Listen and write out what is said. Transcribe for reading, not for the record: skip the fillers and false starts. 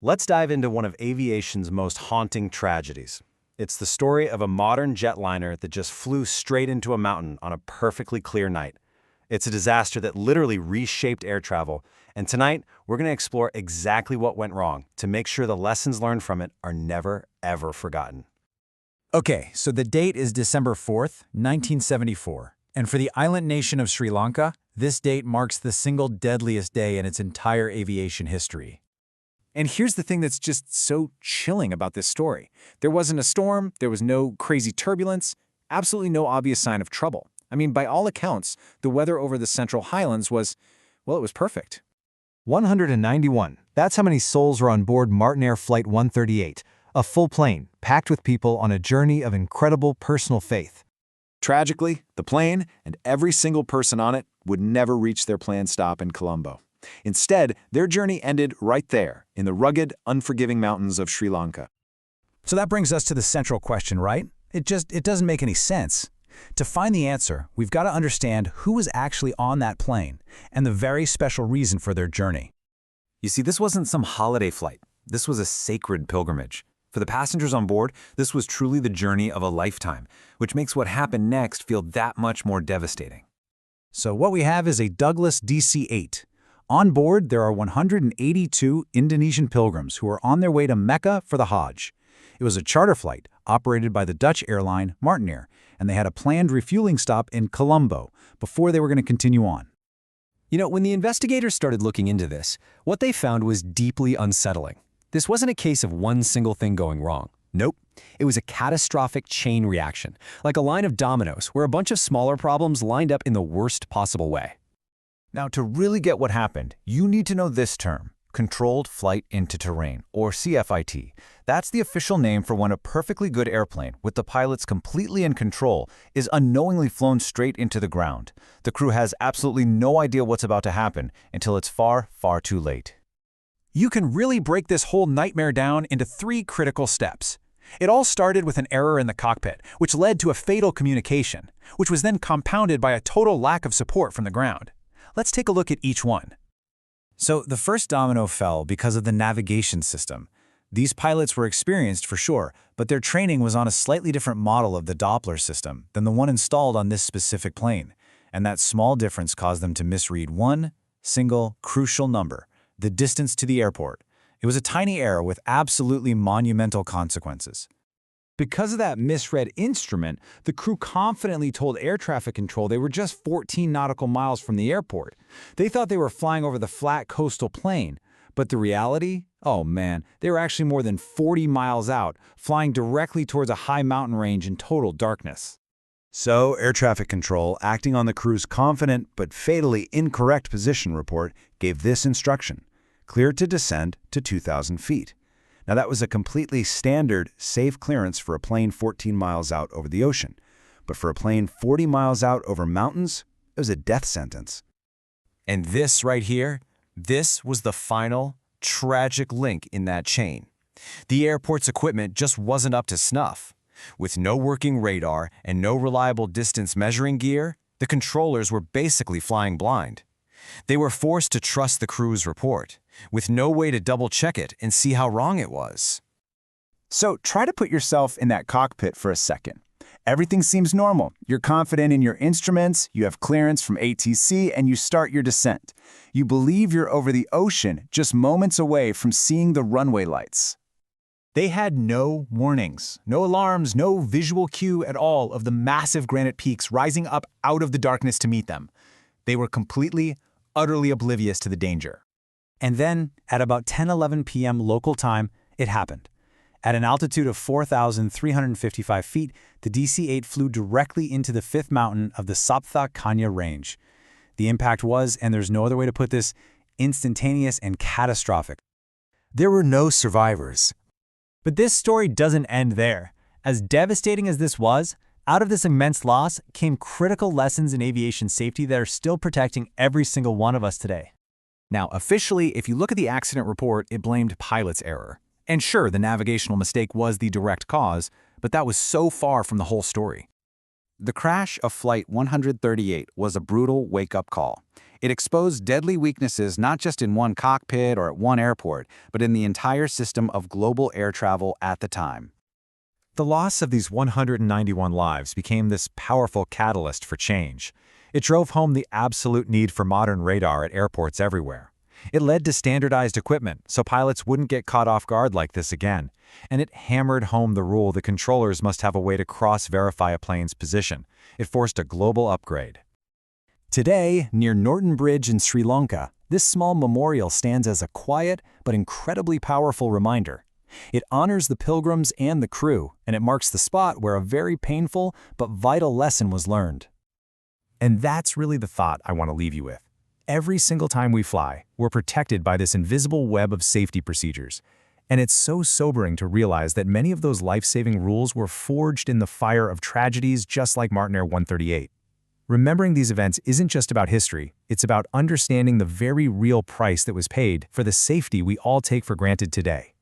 Let's dive into one of aviation's most haunting tragedies. It's the story of a modern jetliner that just flew straight into a mountain on a perfectly clear night. It's a disaster that literally reshaped air travel, and tonight we're going to explore exactly what went wrong to make sure the lessons learned from it are never, ever forgotten. Okay, so the date is December 4th, 1974. And for the island nation of Sri Lanka, this date marks the single deadliest day in its entire aviation history. And here's the thing that's just so chilling about this story. There wasn't a storm, there was no crazy turbulence, absolutely no obvious sign of trouble. I mean, by all accounts, the weather over the Central Highlands was, well, it was perfect. 191. That's how many souls were on board Martinair Flight 138, a full plane, packed with people on a journey of incredible personal faith. Tragically, the plane and every single person on it would never reach their planned stop in Colombo. Instead, their journey ended right there, in the rugged, unforgiving mountains of Sri Lanka. So that brings us to the central question, right? It doesn't make any sense. To find the answer, we've got to understand who was actually on that plane and the very special reason for their journey. You see, this wasn't some holiday flight. This was a sacred pilgrimage. For the passengers on board, this was truly the journey of a lifetime, which makes what happened next feel that much more devastating. So what we have is a Douglas DC-8. On board, there are 182 Indonesian pilgrims who are on their way to Mecca for the Hajj. It was a charter flight operated by the Dutch airline Martinair, and they had a planned refueling stop in Colombo before they were going to continue on. You know, when the investigators started looking into this, what they found was deeply unsettling. This wasn't a case of one single thing going wrong. Nope. It was a catastrophic chain reaction, like a line of dominoes where a bunch of smaller problems lined up in the worst possible way. Now, to really get what happened, you need to know this term, Controlled Flight into Terrain, or CFIT. That's the official name for when a perfectly good airplane, with the pilots completely in control, is unknowingly flown straight into the ground. The crew has absolutely no idea what's about to happen until it's far, far too late. You can really break this whole nightmare down into 3 critical steps. It all started with an error in the cockpit, which led to a fatal communication, which was then compounded by a total lack of support from the ground. Let's take a look at each one. So the first domino fell because of the navigation system. These pilots were experienced for sure, but their training was on a slightly different model of the Doppler system than the one installed on this specific plane, and that small difference caused them to misread one single crucial number, the distance to the airport. It was a tiny error with absolutely monumental consequences. Because of that misread instrument, the crew confidently told air traffic control they were just 14 nautical miles from the airport. They thought they were flying over the flat coastal plain, but the reality? Oh man, they were actually more than 40 miles out, flying directly towards a high mountain range in total darkness. So, air traffic control, acting on the crew's confident but fatally incorrect position report, gave this instruction: clear to descend to 2,000 feet. Now, that was a completely standard, safe clearance for a plane 14 miles out over the ocean. But for a plane 40 miles out over mountains, it was a death sentence. And this right here, this was the final, tragic link in that chain. The airport's equipment just wasn't up to snuff. With no working radar and no reliable distance measuring gear, the controllers were basically flying blind. They were forced to trust the crew's report, with no way to double-check it and see how wrong it was. So try to put yourself in that cockpit for a second. Everything seems normal. You're confident in your instruments, you have clearance from ATC, and you start your descent. You believe you're over the ocean, just moments away from seeing the runway lights. They had no warnings, no alarms, no visual cue at all of the massive granite peaks rising up out of the darkness to meet them. They were completely, utterly oblivious to the danger. And then, at about 10:11 p.m. local time, it happened. At an altitude of 4,355 feet, the DC-8 flew directly into the 5th mountain of the Saptha Kanya Range. The impact was, and there's no other way to put this, instantaneous and catastrophic. There were no survivors. But this story doesn't end there. As devastating as this was, out of this immense loss came critical lessons in aviation safety that are still protecting every single one of us today. Now, officially, if you look at the accident report, it blamed pilot's error. And sure, the navigational mistake was the direct cause, but that was so far from the whole story. The crash of Flight 138 was a brutal wake-up call. It exposed deadly weaknesses not just in one cockpit or at one airport, but in the entire system of global air travel at the time. The loss of these 191 lives became this powerful catalyst for change. It drove home the absolute need for modern radar at airports everywhere. It led to standardized equipment so pilots wouldn't get caught off guard like this again. And it hammered home the rule that controllers must have a way to cross-verify a plane's position. It forced a global upgrade. Today, near Norton Bridge in Sri Lanka, this small memorial stands as a quiet but incredibly powerful reminder. It honors the pilgrims and the crew, and it marks the spot where a very painful but vital lesson was learned. And that's really the thought I want to leave you with. Every single time we fly, we're protected by this invisible web of safety procedures. And it's so sobering to realize that many of those life-saving rules were forged in the fire of tragedies just like Martinair 138. Remembering these events isn't just about history, it's about understanding the very real price that was paid for the safety we all take for granted today.